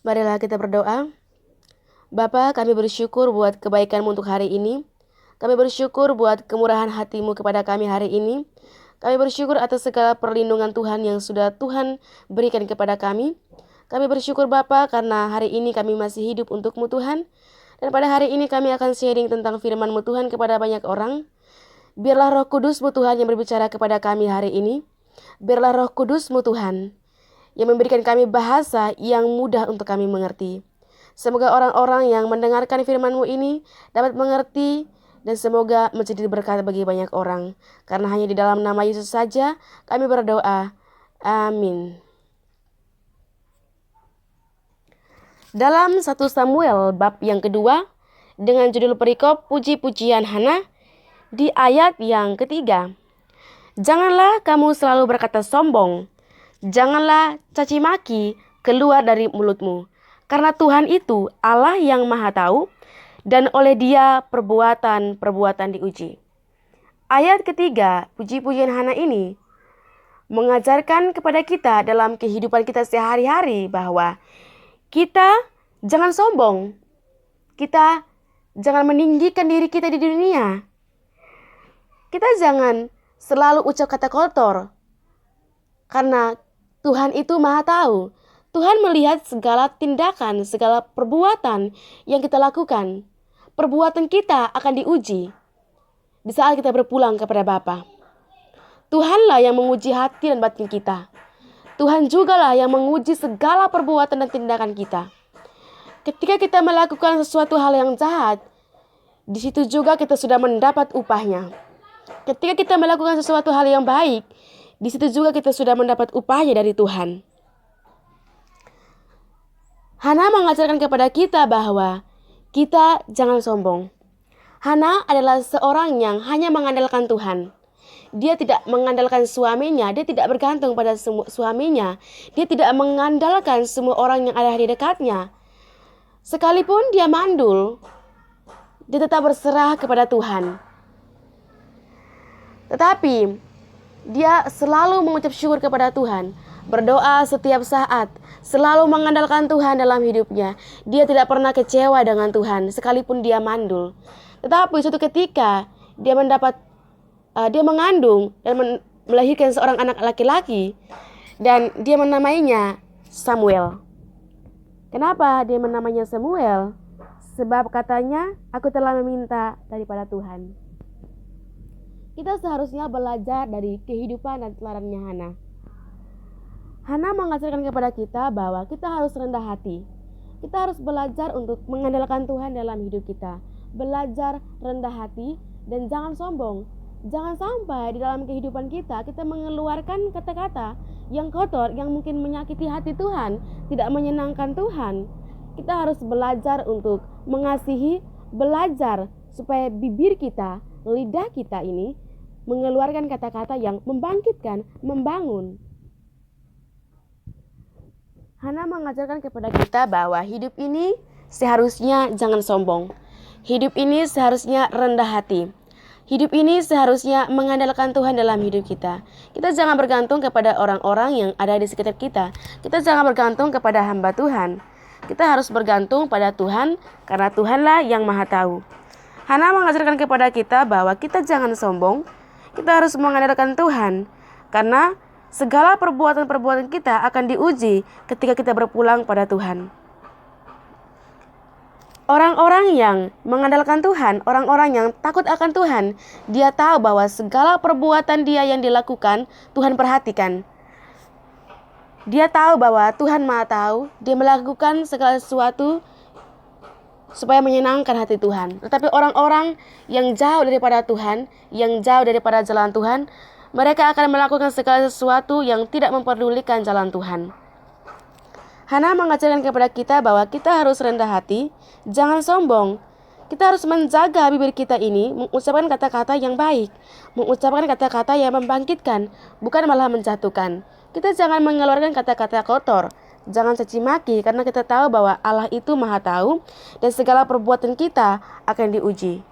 Marilah kita berdoa. Bapa, kami bersyukur buat kebaikan-Mu untuk hari ini. Kami bersyukur buat kemurahan hati-Mu kepada kami hari ini. Kami bersyukur atas segala perlindungan Tuhan yang sudah Tuhan berikan kepada kami. Kami bersyukur Bapa karena hari ini kami masih hidup untuk-Mu Tuhan. Dan pada hari ini kami akan sharing tentang firman-Mu Tuhan kepada banyak orang. Biarlah Roh Kudus-Mu Tuhan yang berbicara kepada kami hari ini. Biarlah Roh Kudus-Mu Tuhan yang memberikan kami bahasa yang mudah untuk kami mengerti. Semoga orang-orang yang mendengarkan firman-Mu ini dapat mengerti dan semoga menjadi berkat bagi banyak orang. Karena hanya di dalam nama Yesus saja kami berdoa. Amin. Dalam 1 Samuel bab yang kedua dengan judul perikop puji-pujian Hana di ayat yang ketiga. Janganlah kamu selalu berkata sombong. Janganlah caci maki keluar dari mulutmu, karena Tuhan itu Allah yang Maha Tahu, dan oleh Dia perbuatan-perbuatan diuji. Ayat ketiga, puji-pujian Hana ini mengajarkan kepada kita dalam kehidupan kita sehari-hari bahwa kita jangan sombong, kita jangan meninggikan diri kita di dunia, kita jangan selalu ucap kata kotor, karena Tuhan itu Maha Tahu. Tuhan melihat segala tindakan, segala perbuatan yang kita lakukan. Perbuatan kita akan diuji di saat kita berpulang kepada Bapa. Tuhanlah yang menguji hati dan batin kita. Tuhan jugalah yang menguji segala perbuatan dan tindakan kita. Ketika kita melakukan sesuatu hal yang jahat, di situ juga kita sudah mendapat upahnya. Ketika kita melakukan sesuatu hal yang baik, di situ juga kita sudah mendapat upahnya dari Tuhan. Hana mengajarkan kepada kita bahwa kita jangan sombong. Hana adalah seorang yang hanya mengandalkan Tuhan. Dia tidak mengandalkan suaminya, dia tidak bergantung pada suaminya. Dia tidak mengandalkan semua orang yang ada di dekatnya. Sekalipun dia mandul, dia tetap berserah kepada Tuhan. Tetapi dia selalu mengucap syukur kepada Tuhan, berdoa setiap saat, selalu mengandalkan Tuhan dalam hidupnya. Dia tidak pernah kecewa dengan Tuhan sekalipun dia mandul. Tetapi suatu ketika dia mengandung dan melahirkan seorang anak laki-laki dan dia menamainya Samuel. Kenapa dia menamainya Samuel? Sebab katanya, aku telah meminta daripada Tuhan. Kita seharusnya belajar dari kehidupan dan teladannya Hana. Hana mengajarkan kepada kita bahwa kita harus rendah hati. Kita harus belajar untuk mengandalkan Tuhan dalam hidup kita. Belajar rendah hati dan jangan sombong. Jangan sampai di dalam kehidupan kita mengeluarkan kata-kata yang kotor, yang mungkin menyakiti hati Tuhan, tidak menyenangkan Tuhan. Kita harus belajar untuk mengasihi, belajar supaya bibir kita, lidah kita ini mengeluarkan kata-kata yang membangkitkan, membangun. Hana mengajarkan kepada kita bahwa hidup ini seharusnya jangan sombong. Hidup ini seharusnya rendah hati. Hidup ini seharusnya mengandalkan Tuhan dalam hidup kita. Kita jangan bergantung kepada orang-orang yang ada di sekitar kita. Kita jangan bergantung kepada hamba Tuhan. Kita harus bergantung pada Tuhan karena Tuhanlah yang Maha Tahu. Hana mengajarkan kepada kita bahwa kita jangan sombong. Kita harus mengandalkan Tuhan karena segala perbuatan-perbuatan kita akan diuji ketika kita berpulang pada Tuhan. Orang-orang yang mengandalkan Tuhan, orang-orang yang takut akan Tuhan, dia tahu bahwa segala perbuatan dia yang dilakukan, Tuhan perhatikan. Dia tahu bahwa Tuhan Maha Tahu, dia melakukan segala sesuatu supaya menyenangkan hati Tuhan. Tetapi orang-orang yang jauh daripada Tuhan, yang jauh daripada jalan Tuhan, mereka akan melakukan segala sesuatu yang tidak memperdulikan jalan Tuhan. Hana mengajarkan kepada kita bahwa kita harus rendah hati, jangan sombong. Kita harus menjaga bibir kita ini, mengucapkan kata-kata yang baik, mengucapkan kata-kata yang membangkitkan, bukan malah menjatuhkan. Kita jangan mengeluarkan kata-kata kotor, jangan caci maki, karena kita tahu bahwa Allah itu Maha Tahu dan segala perbuatan kita akan diuji.